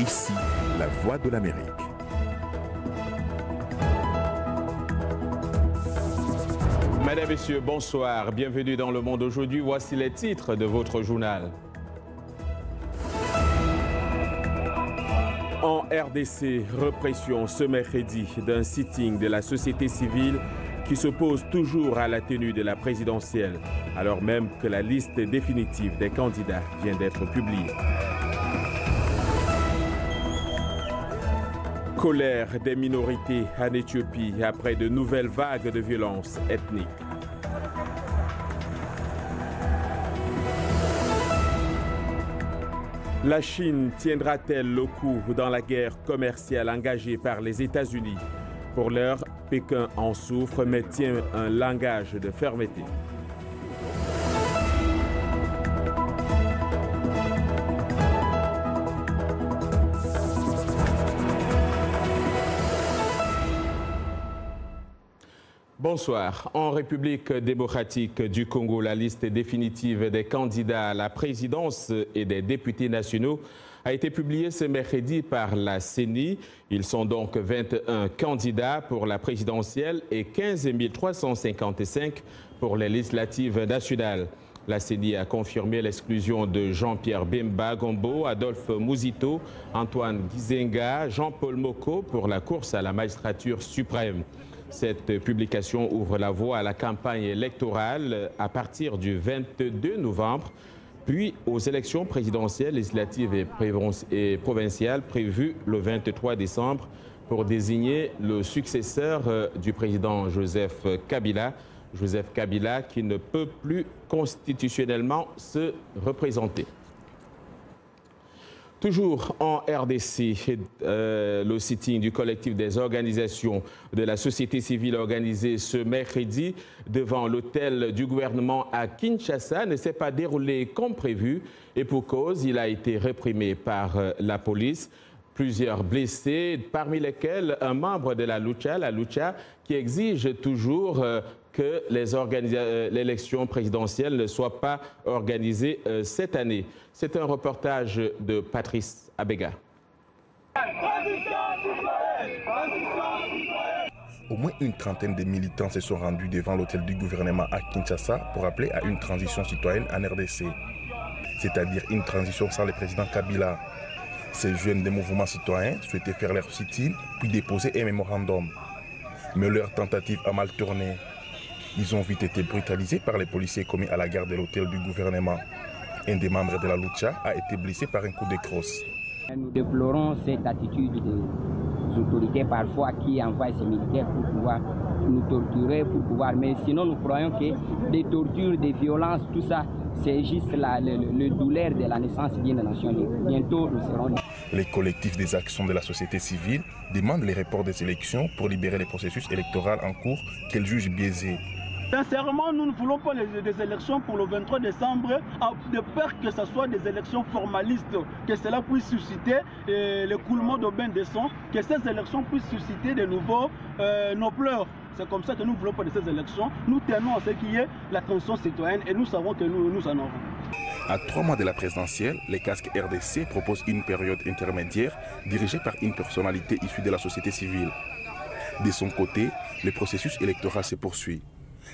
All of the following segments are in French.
Ici, la voix de l'Amérique. Mesdames, Messieurs, bonsoir. Bienvenue dans Le Monde aujourd'hui. Voici les titres de votre journal. En RDC, répression ce mercredi d'un sitting de la société civile qui s'oppose toujours à la tenue de la présidentielle, alors même que la liste définitive des candidats vient d'être publiée. Colère des minorités en Éthiopie après de nouvelles vagues de violences ethniques. La Chine tiendra-t-elle le coup dans la guerre commerciale engagée par les États-Unis? Pour l'heure, Pékin en souffre mais tient un langage de fermeté. Bonsoir. En République démocratique du Congo, la liste définitive des candidats à la présidence et des députés nationaux a été publiée ce mercredi par la CENI. Ils sont donc 21 candidats pour la présidentielle et 15 355 pour les législatives nationales. La CENI a confirmé l'exclusion de Jean-Pierre Bemba Gombo, Adolphe Mouzito, Antoine Gizenga, Jean-Paul Moko pour la course à la magistrature suprême. Cette publication ouvre la voie à la campagne électorale à partir du 22 novembre, puis aux élections présidentielles, législatives et provinciales prévues le 23 décembre pour désigner le successeur du président Joseph Kabila. Joseph Kabila qui ne peut plus constitutionnellement se représenter. Toujours en RDC, le sitting du collectif des organisations de la société civile organisé ce mercredi devant l'hôtel du gouvernement à Kinshasa ne s'est pas déroulé comme prévu et pour cause, il a été réprimé par la police. Plusieurs blessés, parmi lesquels un membre de la Lucha, qui exige toujours que l'élection présidentielle ne soit pas organisée cette année. C'est un reportage de Patrice Abega. Au moins une trentaine de militants se sont rendus devant l'hôtel du gouvernement à Kinshasa pour appeler à une transition citoyenne en RDC, c'est-à-dire une transition sans le président Kabila. Ces jeunes des mouvements citoyens souhaitaient faire leur sit-in puis déposer un mémorandum. Mais leur tentative a mal tourné. Ils ont vite été brutalisés par les policiers commis à la gare de l'hôtel du gouvernement. Un des membres de la Lucha a été blessé par un coup de crosse. Nous déplorons cette attitude des autorités parfois qui envoient ces militaires pour pouvoir nous torturer, mais sinon nous croyons que des tortures, des violences, tout ça, c'est juste le douleur de la naissance d'une nation libre. Bientôt, nous serons libres. Les collectifs des actions de la société civile demandent les reports des élections pour libérer les processus électoraux en cours qu'elles jugent biaisés. Sincèrement, nous ne voulons pas des élections pour le 23 décembre, de peur que ce soit des élections formalistes, que cela puisse susciter l'écoulement de bains de sang, que ces élections puissent susciter de nouveau nos pleurs. C'est comme ça que nous ne voulons pas de ces élections. Nous tenons à ce qu'il y ait la tension citoyenne et nous savons que nous en aurons. À 3 mois de la présidentielle, les casques RDC proposent une période intermédiaire dirigée par une personnalité issue de la société civile. De son côté, le processus électoral se poursuit.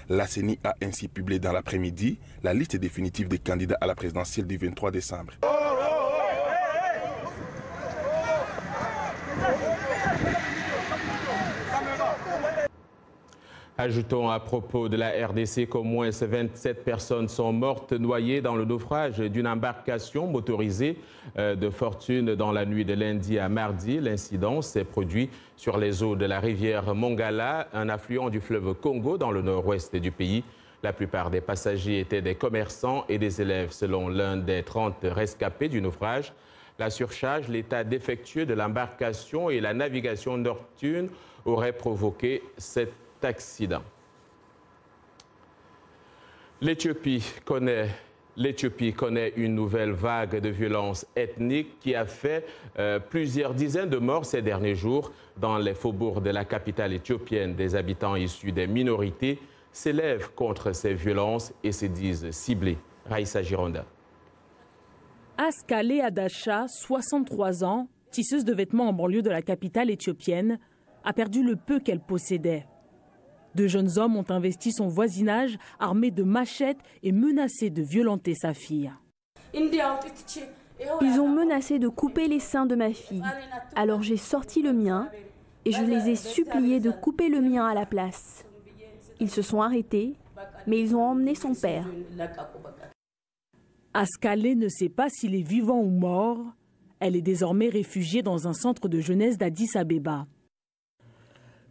La CENI a ainsi publié dans l'après-midi la liste définitive des candidats à la présidentielle du 23 décembre. Ajoutons à propos de la RDC qu'au moins 27 personnes sont mortes noyées dans le naufrage d'une embarcation motorisée de fortune dans la nuit de lundi à mardi. L'incident s'est produit sur les eaux de la rivière Mongala, un affluent du fleuve Congo dans le nord-ouest du pays. La plupart des passagers étaient des commerçants et des élèves selon l'un des 30 rescapés du naufrage. La surcharge, l'état défectueux de l'embarcation et la navigation nocturne auraient provoqué cet accident. L'Éthiopie connaît une nouvelle vague de violence ethnique qui a fait plusieurs dizaines de morts ces derniers jours dans les faubourgs de la capitale éthiopienne. Des habitants issus des minorités s'élèvent contre ces violences et se disent ciblés. Raïssa Gironda. Askale Adacha, 63 ans, tisseuse de vêtements en banlieue de la capitale éthiopienne, a perdu le peu qu'elle possédait. 2 jeunes hommes ont investi son voisinage, armés de machettes et menacé de violenter sa fille. Ils ont menacé de couper les seins de ma fille. Alors j'ai sorti le mien et je les ai suppliés de couper le mien à la place. Ils se sont arrêtés, mais ils ont emmené son père. Askalé ne sait pas s'il est vivant ou mort. Elle est désormais réfugiée dans un centre de jeunesse d'Addis Abeba.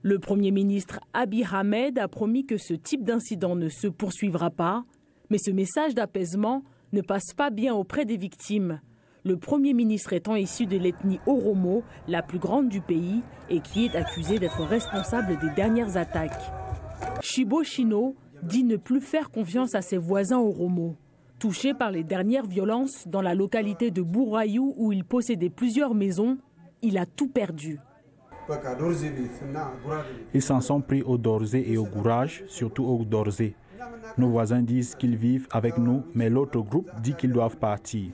Le Premier ministre Abiy Ahmed a promis que ce type d'incident ne se poursuivra pas, mais ce message d'apaisement ne passe pas bien auprès des victimes. Le Premier ministre étant issu de l'ethnie Oromo, la plus grande du pays, et qui est accusé d'être responsable des dernières attaques. Shibo Shino dit ne plus faire confiance à ses voisins Oromo. Touché par les dernières violences dans la localité de Bourayou où il possédait plusieurs maisons, il a tout perdu. Ils s'en sont pris au Dorzé et au Gourage, surtout au Dorzé. Nos voisins disent qu'ils vivent avec nous, mais l'autre groupe dit qu'ils doivent partir.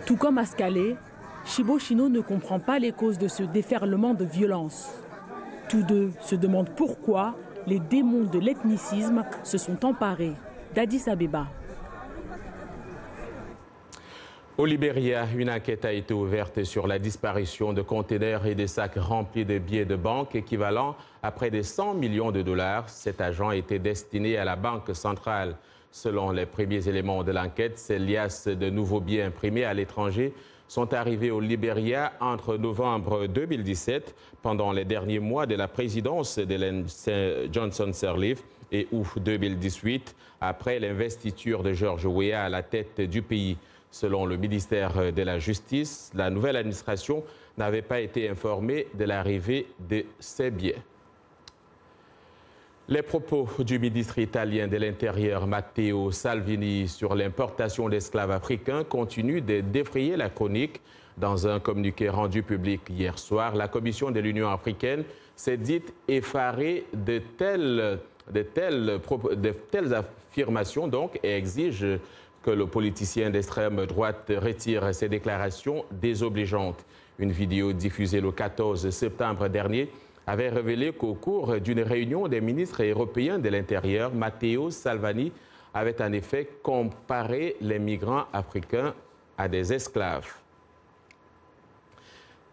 Tout comme Askalé, Shibo Shino ne comprend pas les causes de ce déferlement de violence. Tous deux se demandent pourquoi les démons de l'ethnicisme se sont emparés d'Addis Abeba. Au Libéria, une enquête a été ouverte sur la disparition de conteneurs et de sacs remplis de billets de banque équivalent à près de 100 millions de dollars. Cet argent était destiné à la Banque centrale. Selon les premiers éléments de l'enquête, ces liasses de nouveaux billets imprimés à l'étranger sont arrivés au Libéria entre novembre 2017, pendant les derniers mois de la présidence d'Ellen Johnson Sirleaf, et août 2018, après l'investiture de George Weah à la tête du pays. Selon le ministère de la Justice, la nouvelle administration n'avait pas été informée de l'arrivée de ces billets. Les propos du ministre italien de l'Intérieur, Matteo Salvini, sur l'importation d'esclaves africains continuent de défrayer la chronique. Dans un communiqué rendu public hier soir, la Commission de l'Union africaine s'est dite effarée de telles affirmations et exige que le politicien d'extrême droite retire ses déclarations désobligeantes. Une vidéo diffusée le 14 septembre dernier avait révélé qu'au cours d'une réunion des ministres européens de l'Intérieur, Matteo Salvini avait en effet comparé les migrants africains à des esclaves.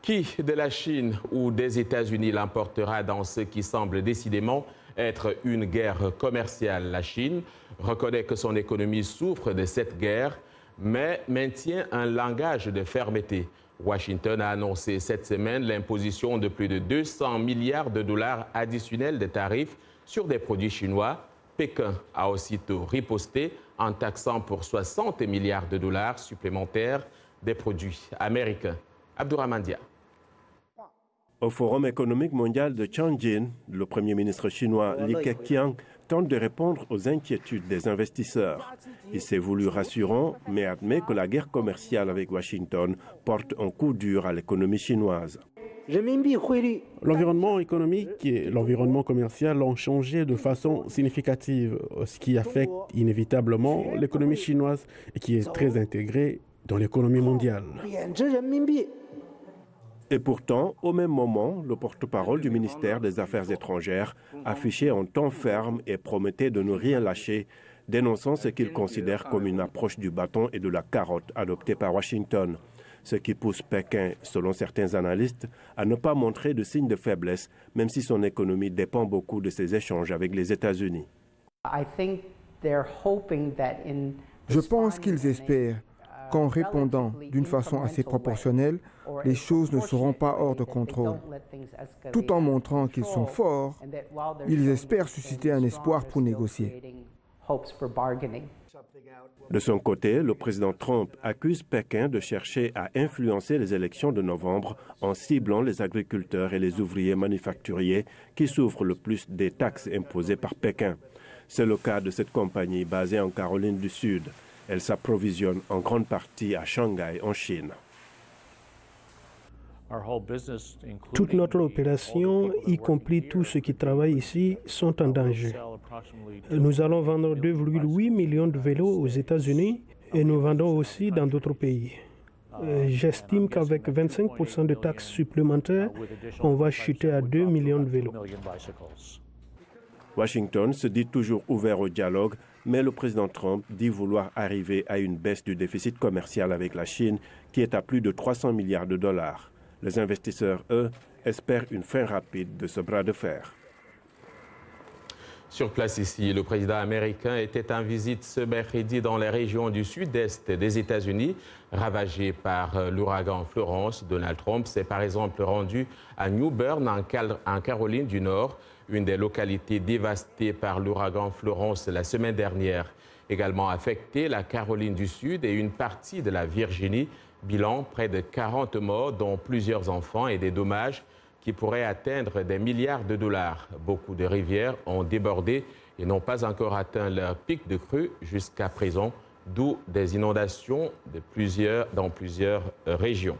Qui de la Chine ou des États-Unis l'emportera dans ce qui semble décidément être une guerre commerciale? La Chine reconnaît que son économie souffre de cette guerre, mais maintient un langage de fermeté. Washington a annoncé cette semaine l'imposition de plus de 200 milliards de dollars additionnels de tarifs sur des produits chinois. Pékin a aussitôt riposté en taxant pour 60 milliards de dollars supplémentaires des produits américains. Abdourahmane Dia. Au Forum économique mondial de Tianjin, le Premier ministre chinois Li Keqiang tente de répondre aux inquiétudes des investisseurs. Il s'est voulu rassurant, mais admet que la guerre commerciale avec Washington porte un coup dur à l'économie chinoise. L'environnement économique et l'environnement commercial ont changé de façon significative, ce qui affecte inévitablement l'économie chinoise et qui est très intégrée dans l'économie mondiale. Et pourtant, au même moment, le porte-parole du ministère des Affaires étrangères affichait un ton ferme et promettait de ne rien lâcher, dénonçant ce qu'il considère comme une approche du bâton et de la carotte adoptée par Washington. Ce qui pousse Pékin, selon certains analystes, à ne pas montrer de signes de faiblesse, même si son économie dépend beaucoup de ses échanges avec les États-Unis. Je pense qu'ils espèrent qu'en répondant d'une façon assez proportionnelle, les choses ne seront pas hors de contrôle. Tout en montrant qu'ils sont forts, ils espèrent susciter un espoir pour négocier. De son côté, le président Trump accuse Pékin de chercher à influencer les élections de novembre en ciblant les agriculteurs et les ouvriers manufacturiers qui souffrent le plus des taxes imposées par Pékin. C'est le cas de cette compagnie basée en Caroline du Sud. Elle s'approvisionne en grande partie à Shanghai, en Chine. Toute notre opération, y compris tous ceux qui travaillent ici, sont en danger. Nous allons vendre 2,8 millions de vélos aux États-Unis et nous vendons aussi dans d'autres pays. J'estime qu'avec 25% de taxes supplémentaires, on va chuter à 2 millions de vélos. Washington se dit toujours ouvert au dialogue, mais le président Trump dit vouloir arriver à une baisse du déficit commercial avec la Chine, qui est à plus de 300 milliards de dollars. Les investisseurs, eux, espèrent une fin rapide de ce bras de fer. Sur place ici, le président américain était en visite ce mercredi dans les régions du sud-est des États-Unis, ravagées par l'ouragan Florence. Donald Trump s'est par exemple rendu à New Bern, en Caroline du Nord, une des localités dévastées par l'ouragan Florence la semaine dernière. Également affectée, la Caroline du Sud et une partie de la Virginie. Bilan, près de 40 morts, dont plusieurs enfants, et des dommages qui pourraient atteindre des milliards de dollars. Beaucoup de rivières ont débordé et n'ont pas encore atteint leur pic de crue jusqu'à présent, d'où des inondations dans plusieurs régions.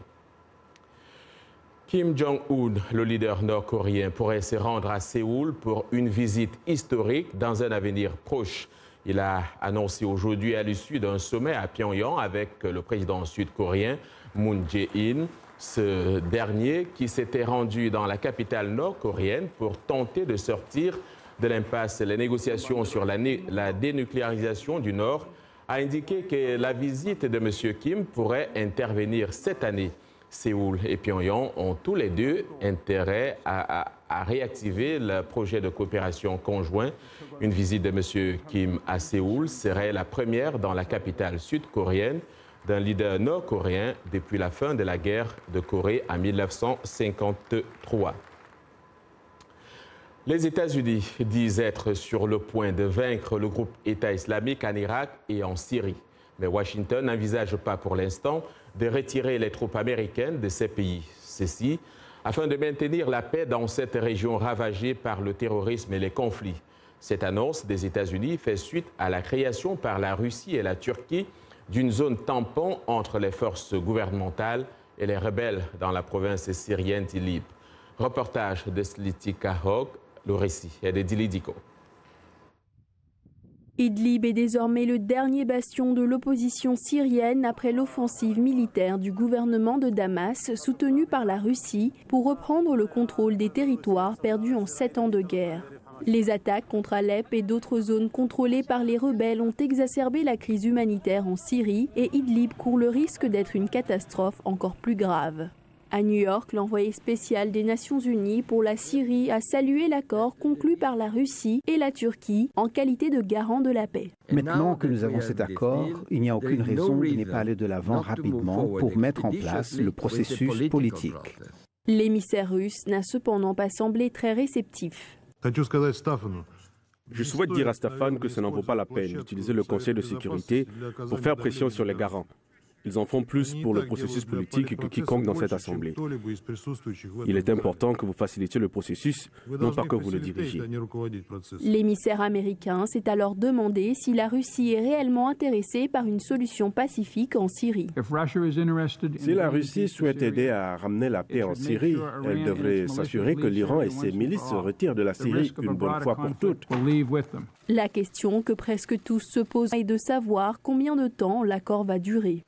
Kim Jong-un, le leader nord-coréen, pourrait se rendre à Séoul pour une visite historique dans un avenir proche. Il a annoncé aujourd'hui à l'issue d'un sommet à Pyongyang avec le président sud-coréen Moon Jae-in. Ce dernier, qui s'était rendu dans la capitale nord-coréenne pour tenter de sortir de l'impasse les négociations sur la dénucléarisation du Nord, a indiqué que la visite de M. Kim pourrait intervenir cette année. Séoul et Pyongyang ont tous les deux intérêt à réactiver le projet de coopération conjoint. Une visite de M. Kim à Séoul serait la première dans la capitale sud-coréenne d'un leader nord-coréen depuis la fin de la guerre de Corée en 1953. Les États-Unis disent être sur le point de vaincre le groupe État islamique en Irak et en Syrie. Mais Washington n'envisage pas pour l'instant de retirer les troupes américaines de ces pays. Ceci afin de maintenir la paix dans cette région ravagée par le terrorisme et les conflits. Cette annonce des États-Unis fait suite à la création par la Russie et la Turquie d'une zone tampon entre les forces gouvernementales et les rebelles dans la province syrienne d'Idlib. Reportage de Slitika Hogg, le récit est de Dili Diko. Idlib est désormais le dernier bastion de l'opposition syrienne après l'offensive militaire du gouvernement de Damas soutenue par la Russie pour reprendre le contrôle des territoires perdus en 7 ans de guerre. Les attaques contre Alep et d'autres zones contrôlées par les rebelles ont exacerbé la crise humanitaire en Syrie et Idlib court le risque d'être une catastrophe encore plus grave. À New York, l'envoyé spécial des Nations Unies pour la Syrie a salué l'accord conclu par la Russie et la Turquie en qualité de garant de la paix. Maintenant que nous avons cet accord, il n'y a aucune raison de ne pas aller de l'avant rapidement pour mettre en place le processus politique. L'émissaire russe n'a cependant pas semblé très réceptif. Je souhaite dire à Staffan que ça n'en vaut pas la peine d'utiliser le Conseil de sécurité pour faire pression sur les garants. Ils en font plus pour le processus politique que quiconque dans cette Assemblée. Il est important que vous facilitiez le processus, non pas que vous le dirigiez. L'émissaire américain s'est alors demandé si la Russie est réellement intéressée par une solution pacifique en Syrie. Si la Russie souhaite aider à ramener la paix en Syrie, elle devrait s'assurer que l'Iran et ses milices se retirent de la Syrie une bonne fois pour toutes. La question que presque tous se posent est de savoir combien de temps l'accord va durer.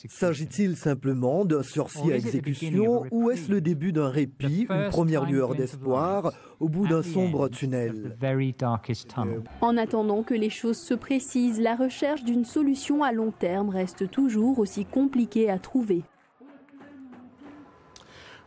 S'agit-il simplement d'un sursis à exécution ou est-ce le début d'un répit, une première lueur d'espoir au bout d'un sombre tunnel? En attendant que les choses se précisent, la recherche d'une solution à long terme reste toujours aussi compliquée à trouver.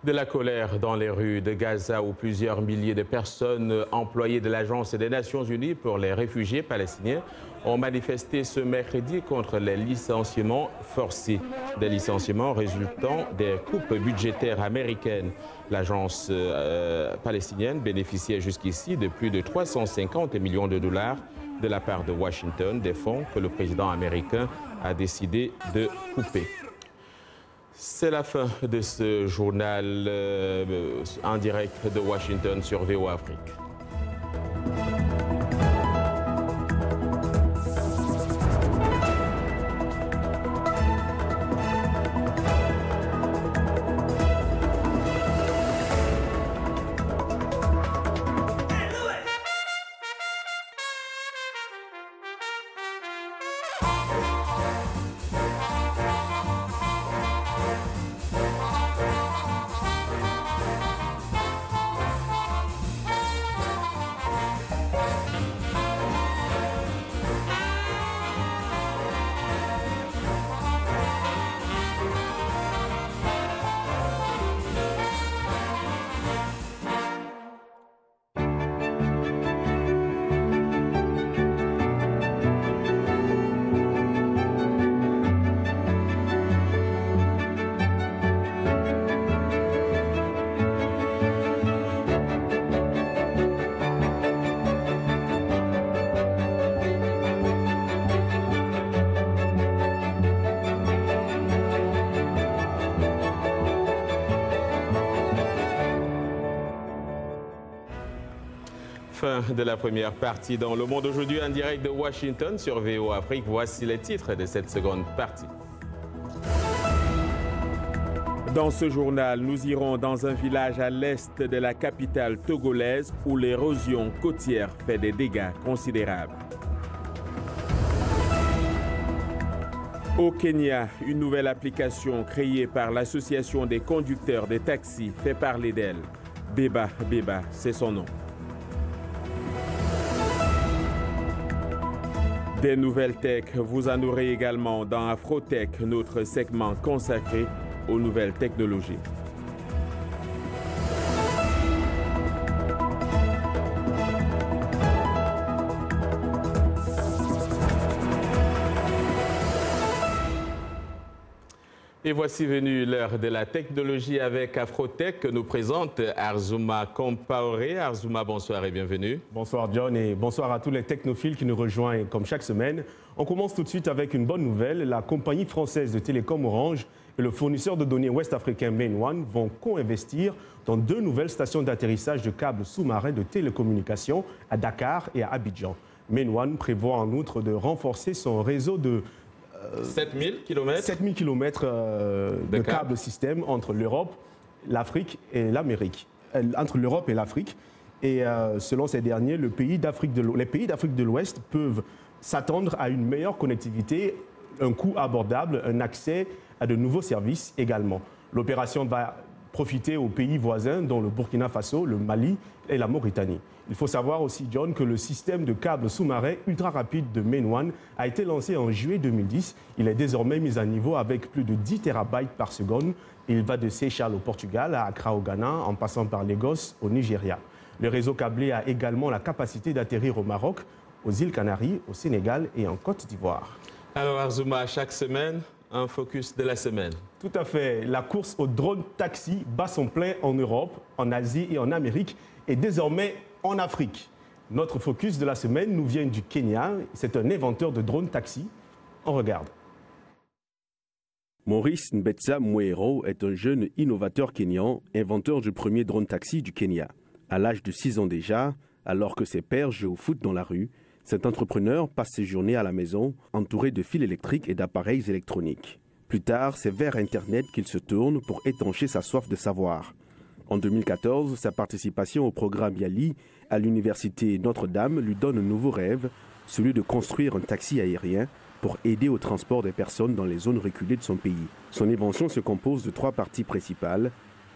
De la colère dans les rues de Gaza où plusieurs milliers de personnes employées de l'Agence des Nations Unies pour les réfugiés palestiniens ont manifesté ce mercredi contre les licenciements forcés. Des licenciements résultant des coupes budgétaires américaines. L'agence palestinienne bénéficiait jusqu'ici de plus de 350 millions de dollars de la part de Washington, des fonds que le président américain a décidé de couper. C'est la fin de ce journal en direct de Washington sur VOA Afrique. Fin de la première partie dans Le Monde aujourd'hui en direct de Washington sur VOA Afrique. Voici les titres de cette seconde partie. Dans ce journal, nous irons dans un village à l'est de la capitale togolaise où l'érosion côtière fait des dégâts considérables. Au Kenya, une nouvelle application créée par l'Association des conducteurs des taxis fait parler d'elle. Beba, c'est son nom. Des nouvelles tech, vous en aurez également dans Afrotech, notre segment consacré aux nouvelles technologies. Et voici venue l'heure de la technologie avec Afrotech que nous présente Arzouma Compaoré. Arzouma, bonsoir et bienvenue. Bonsoir John et bonsoir à tous les technophiles qui nous rejoignent comme chaque semaine. On commence tout de suite avec une bonne nouvelle. La compagnie française de télécom Orange et le fournisseur de données ouest-africain Main One vont co-investir dans 2 nouvelles stations d'atterrissage de câbles sous-marins de télécommunications à Dakar et à Abidjan. Main One prévoit en outre de renforcer son réseau de 7000 km 7000 km de câbles système entre l'Europe, l'Afrique et l'Amérique. Entre l'Europe et l'Afrique. Et selon ces derniers, les pays d'Afrique de l'Ouest peuvent s'attendre à une meilleure connectivité, un coût abordable, un accès à de nouveaux services également. L'opération va profiter aux pays voisins, dont le Burkina Faso, le Mali et la Mauritanie. Il faut savoir aussi, John, que le système de câbles sous-marins ultra rapide de Main One a été lancé en juillet 2010. Il est désormais mis à niveau avec plus de 10 terabytes par seconde. Il va de Seychelles au Portugal, à Accra au Ghana, en passant par Lagos au Nigeria. Le réseau câblé a également la capacité d'atterrir au Maroc, aux îles Canaries, au Sénégal et en Côte d'Ivoire. Alors Arzouma, chaque semaine, un focus de la semaine. Tout à fait. La course au drone taxi bat son plein en Europe, en Asie et en Amérique et désormais en Afrique. Notre focus de la semaine nous vient du Kenya. C'est un inventeur de drone taxi. On regarde. Maurice Mbetsa Mwero est un jeune innovateur kényan, inventeur du premier drone taxi du Kenya. À l'âge de 6 ans déjà, alors que ses pères jouent au foot dans la rue, cet entrepreneur passe ses journées à la maison, entouré de fils électriques et d'appareils électroniques. Plus tard, c'est vers Internet qu'il se tourne pour étancher sa soif de savoir. En 2014, sa participation au programme YALI à l'université Notre-Dame lui donne un nouveau rêve, celui de construire un taxi aérien pour aider au transport des personnes dans les zones reculées de son pays. Son invention se compose de 3 parties principales: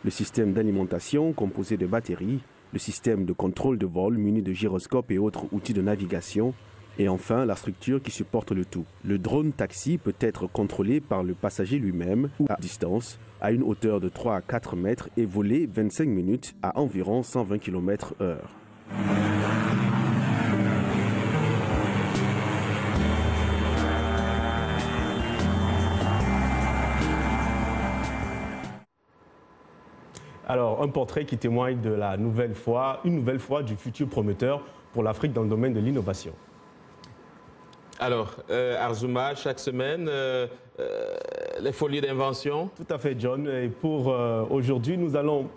le système d'alimentation composé de batteries, le système de contrôle de vol muni de gyroscopes et autres outils de navigation, et enfin la structure qui supporte le tout. Le drone taxi peut être contrôlé par le passager lui-même ou à distance, à une hauteur de 3 à 4 mètres et voler 25 minutes à environ 120 km/h. Alors, un portrait qui témoigne de une nouvelle fois du futur prometteur pour l'Afrique dans le domaine de l'innovation. Alors, Arzouma, chaque semaine, les folies d'invention. Tout à fait, John. Et pour aujourd'hui, nous allons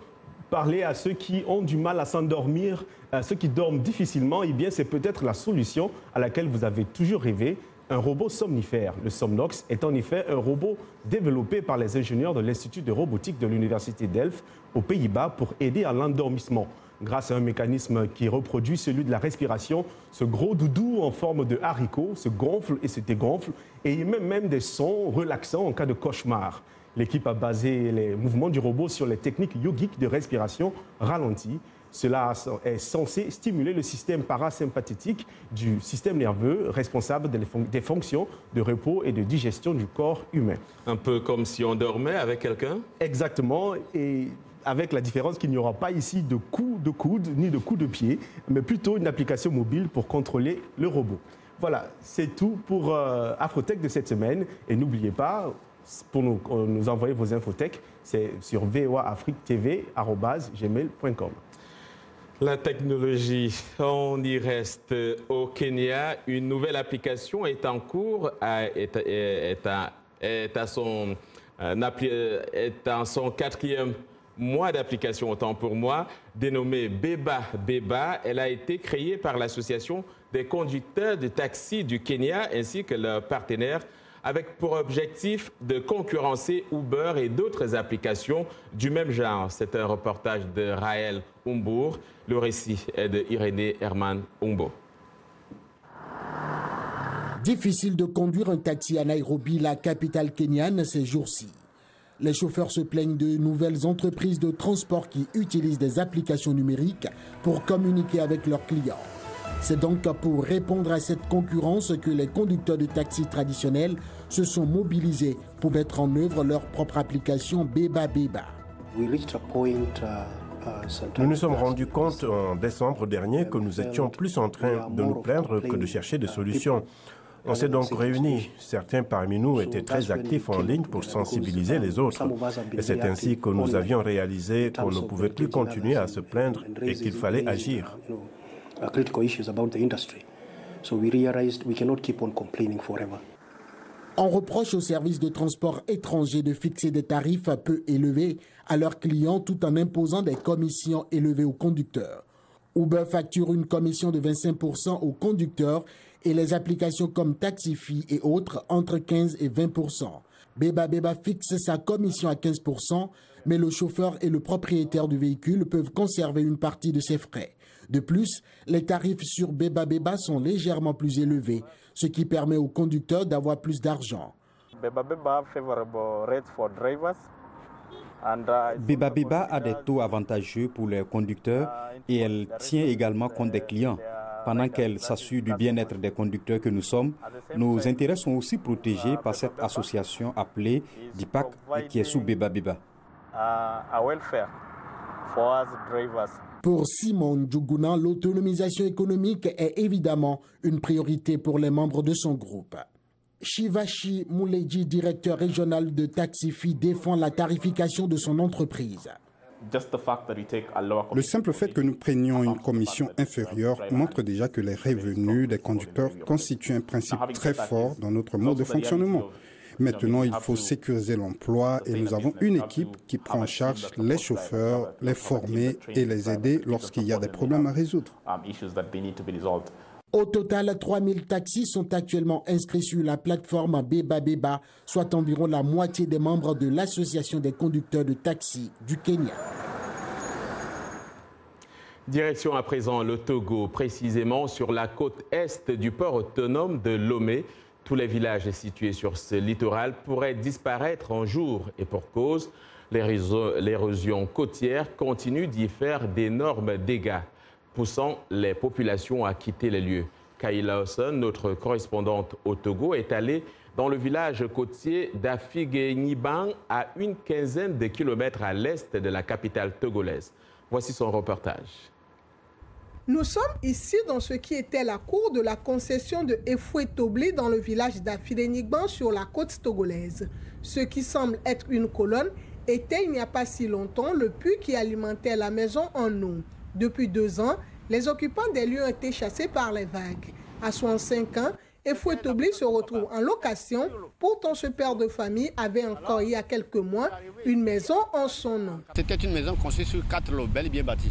parler à ceux qui ont du mal à s'endormir, à ceux qui dorment difficilement. Eh bien, c'est peut-être la solution à laquelle vous avez toujours rêvé. Un robot somnifère. Le Somnox est en effet un robot développé par les ingénieurs de l'Institut de robotique de l'Université Delft aux Pays-Bas pour aider à l'endormissement. Grâce à un mécanisme qui reproduit celui de la respiration, ce gros doudou en forme de haricot se gonfle et se dégonfle et il émet même des sons relaxants en cas de cauchemar. L'équipe a basé les mouvements du robot sur les techniques yogiques de respiration ralentie. Cela est censé stimuler le système parasympathique du système nerveux responsable des fonctions de repos et de digestion du corps humain. Un peu comme si on dormait avec quelqu'un? Exactement, et avec la différence qu'il n'y aura pas ici de coups de coude ni de coups de pied, mais plutôt une application mobile pour contrôler le robot. Voilà, c'est tout pour Afrotech de cette semaine. Et n'oubliez pas, pour nous envoyer vos infotech, c'est sur voaafriquetv@gmail.com. La technologie, on y reste au Kenya. Une nouvelle application est en cours, est en son 4e mois d'application, autant pour moi, dénommée Beba Beba. Elle a été créée par l'association des conducteurs de taxi du Kenya ainsi que leurs partenaires, avec pour objectif de concurrencer Uber et d'autres applications du même genre. C'est un reportage de Raël Umbour. Le récit est de Irénée Herman Umbo. Difficile de conduire un taxi à Nairobi, la capitale kenyane, ces jours-ci. Les chauffeurs se plaignent de nouvelles entreprises de transport qui utilisent des applications numériques pour communiquer avec leurs clients. C'est donc pour répondre à cette concurrence que les conducteurs de taxis traditionnels se sont mobilisés pour mettre en œuvre leur propre application Beba Beba. Nous nous sommes rendus compte en décembre dernier que nous étions plus en train de nous plaindre que de chercher des solutions. On s'est donc réunis. Certains parmi nous étaient très actifs en ligne pour sensibiliser les autres. Et c'est ainsi que nous avions réalisé qu'on ne pouvait plus continuer à se plaindre et qu'il fallait agir. On reproche aux services de transport étrangers de fixer des tarifs peu élevés à leurs clients tout en imposant des commissions élevées aux conducteurs. Uber facture une commission de 25% aux conducteurs et les applications comme Taxify et autres entre 15 et 20%. Beba Beba fixe sa commission à 15%, mais le chauffeur et le propriétaire du véhicule peuvent conserver une partie de ses frais. De plus, les tarifs sur Beba Beba sont légèrement plus élevés, ce qui permet aux conducteurs d'avoir plus d'argent. Beba Beba favorable rates for drivers. Beba Beba a des taux avantageux pour les conducteurs et elle tient également compte des clients. Pendant qu'elle s'assure du bien-être des conducteurs que nous sommes, nos intérêts sont aussi protégés par cette association appelée DIPAC qui est sous Beba Beba. Pour Simon Djouguna, l'autonomisation économique est évidemment une priorité pour les membres de son groupe. Shivashi Muleji, directeur régional de Taxify, défend la tarification de son entreprise. Le simple fait que nous prenions une commission inférieure montre déjà que les revenus des conducteurs constituent un principe très fort dans notre mode de fonctionnement. Maintenant, il faut sécuriser l'emploi et nous avons une équipe qui prend en charge les chauffeurs, les former et les aider lorsqu'il y a des problèmes à résoudre. Au total, 3000 taxis sont actuellement inscrits sur la plateforme Beba Beba, soit environ la moitié des membres de l'Association des conducteurs de taxis du Kenya. Direction à présent le Togo, précisément sur la côte est du port autonome de Lomé. Tous les villages situés sur ce littoral pourraient disparaître en jour et pour cause, l'érosion côtière continue d'y faire d'énormes dégâts, poussant les populations à quitter les lieux. Kayla Lawson, notre correspondante au Togo, est allée dans le village côtier d'Afiguenibang, à une quinzaine de kilomètres à l'est de la capitale togolaise. Voici son reportage. Nous sommes ici dans ce qui était la cour de la concession de Efoué-Tobli dans le village d'Afiguenibang sur la côte togolaise. Ce qui semble être une colonne était il n'y a pas si longtemps le puits qui alimentait la maison en eau. Depuis 2 ans, les occupants des lieux ont été chassés par les vagues. À 65 ans, Efoué-Tobli se retrouve en location. Pourtant, ce père de famille avait encore, il y a quelques mois, une maison en son nom. C'était une maison construite sur 4 lots, bel et bien bâtie.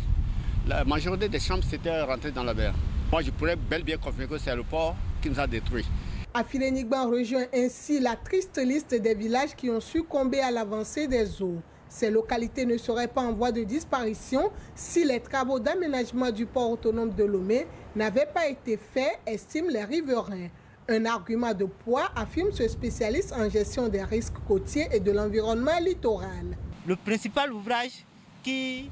La majorité des chambres s'étaient rentrées dans la mer. Moi, je pourrais bel et bien confirmer que c'est le port qui nous a détruits. Afiguenibang rejoint ainsi la triste liste des villages qui ont succombé à l'avancée des eaux. Ces localités ne seraient pas en voie de disparition si les travaux d'aménagement du port autonome de Lomé n'avaient pas été faits, estiment les riverains. Un argument de poids, affirme ce spécialiste en gestion des risques côtiers et de l'environnement littoral. Le principal ouvrage qui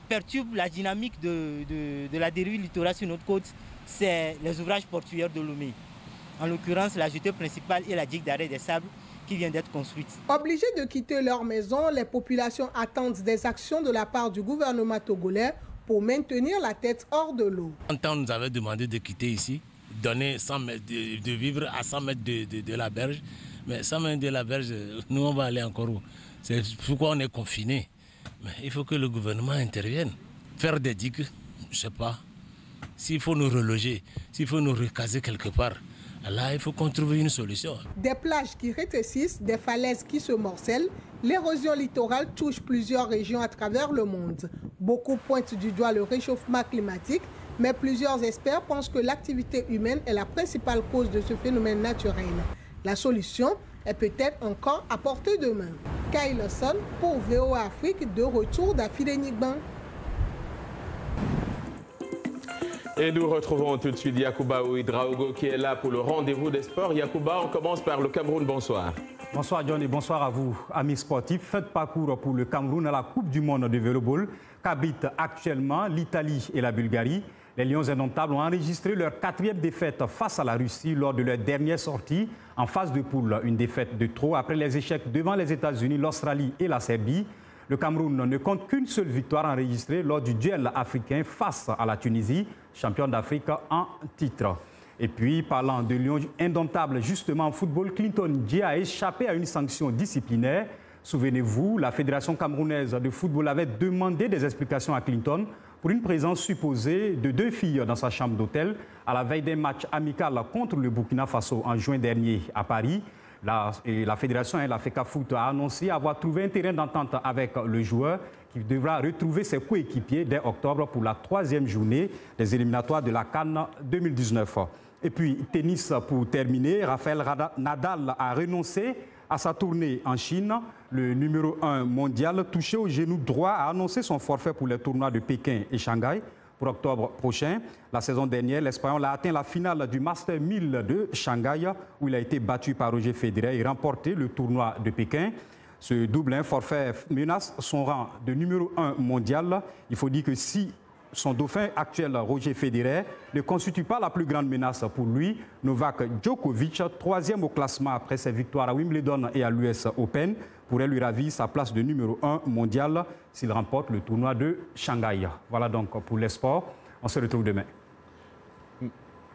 perturbe la dynamique de la dérive littorale sur notre côte, c'est les ouvrages portuaires de Lomé. En l'occurrence, la jetée principale et la digue d'arrêt des sables qui vient d'être construite. Obligés de quitter leur maison, les populations attendent des actions de la part du gouvernement togolais pour maintenir la tête hors de l'eau. Longtemps, nous avait demandé de quitter ici, donner 100 mètres, de vivre à 100 mètres de la berge. Mais 100 mètres de la berge, nous, on va aller encore où? C'est pourquoi on est confinés. Mais il faut que le gouvernement intervienne. Faire des digues, je ne sais pas. S'il faut nous reloger, s'il faut nous recaser quelque part, Là, il faut qu'on trouve une solution. Des plages qui rétrécissent, des falaises qui se morcellent, l'érosion littorale touche plusieurs régions à travers le monde. Beaucoup pointent du doigt le réchauffement climatique, mais plusieurs experts pensent que l'activité humaine est la principale cause de ce phénomène naturel. La solution est peut-être encore à portée de main. Kyle Son pour VOA Afrique, de retour d'Afidénigban. Et nous retrouvons tout de suite Yacouba Ouedraogo qui est là pour le rendez-vous des sports. Yacouba, on commence par le Cameroun. Bonsoir. Bonsoir John et bonsoir à vous, amis sportifs. Faites parcours pour le Cameroun à la Coupe du monde de volleyball qu'habitent actuellement l'Italie et la Bulgarie. Les Lions indomptables ont enregistré leur 4e défaite face à la Russie lors de leur dernière sortie en phase de poule. Une défaite de trop après les échecs devant les États-Unis, l'Australie et la Serbie. Le Cameroun ne compte qu'une seule victoire enregistrée lors du duel africain face à la Tunisie, championne d'Afrique en titre. Et puis, parlant de Lions indomptables, justement en football, Clinton Djie a échappé à une sanction disciplinaire. Souvenez-vous, la Fédération camerounaise de football avait demandé des explications à Clinton pour une présence supposée de 2 filles dans sa chambre d'hôtel à la veille d'un match amical contre le Burkina Faso en juin dernier à Paris. La Fédération, la FECAFOOT, a annoncé avoir trouvé un terrain d'entente avec le joueur qui devra retrouver ses coéquipiers dès octobre pour la 3e journée des éliminatoires de la CAN 2019. Et puis, tennis pour terminer, Rafael Nadal a renoncé à sa tournée en Chine. Le numéro 1 mondial, touché au genou droit, a annoncé son forfait pour les tournois de Pékin et Shanghai pour octobre prochain. La saison dernière, l'Espagnol a atteint la finale du Master 1000 de Shanghai, où il a été battu par Roger Federer et remporté le tournoi de Pékin. Ce double forfait menace son rang de numéro 1 mondial. Il faut dire que si son dauphin actuel, Roger Federer, ne constitue pas la plus grande menace pour lui, Novak Djokovic, 3e au classement après ses victoires à Wimbledon et à l'US Open, pourrait lui ravir sa place de numéro 1 mondial s'il remporte le tournoi de Shanghai. Voilà donc pour les sports. On se retrouve demain.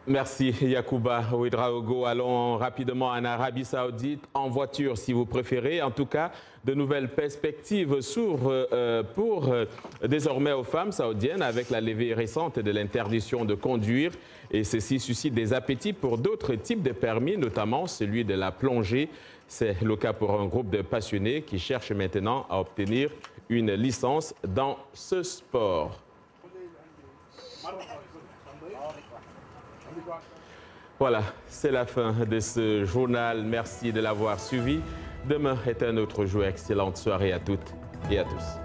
Merci Yacouba Ouedraogo. Allons rapidement en Arabie Saoudite, en voiture si vous préférez. En tout cas, de nouvelles perspectives s'ouvrent pour désormais aux femmes saoudiennes avec la levée récente de l'interdiction de conduire. Et ceci suscite des appétits pour d'autres types de permis, notamment celui de la plongée. C'est le cas pour un groupe de passionnés qui cherchent maintenant à obtenir une licence dans ce sport. Voilà, c'est la fin de ce journal. Merci de l'avoir suivi. Demain est un autre jour. Excellente soirée à toutes et à tous.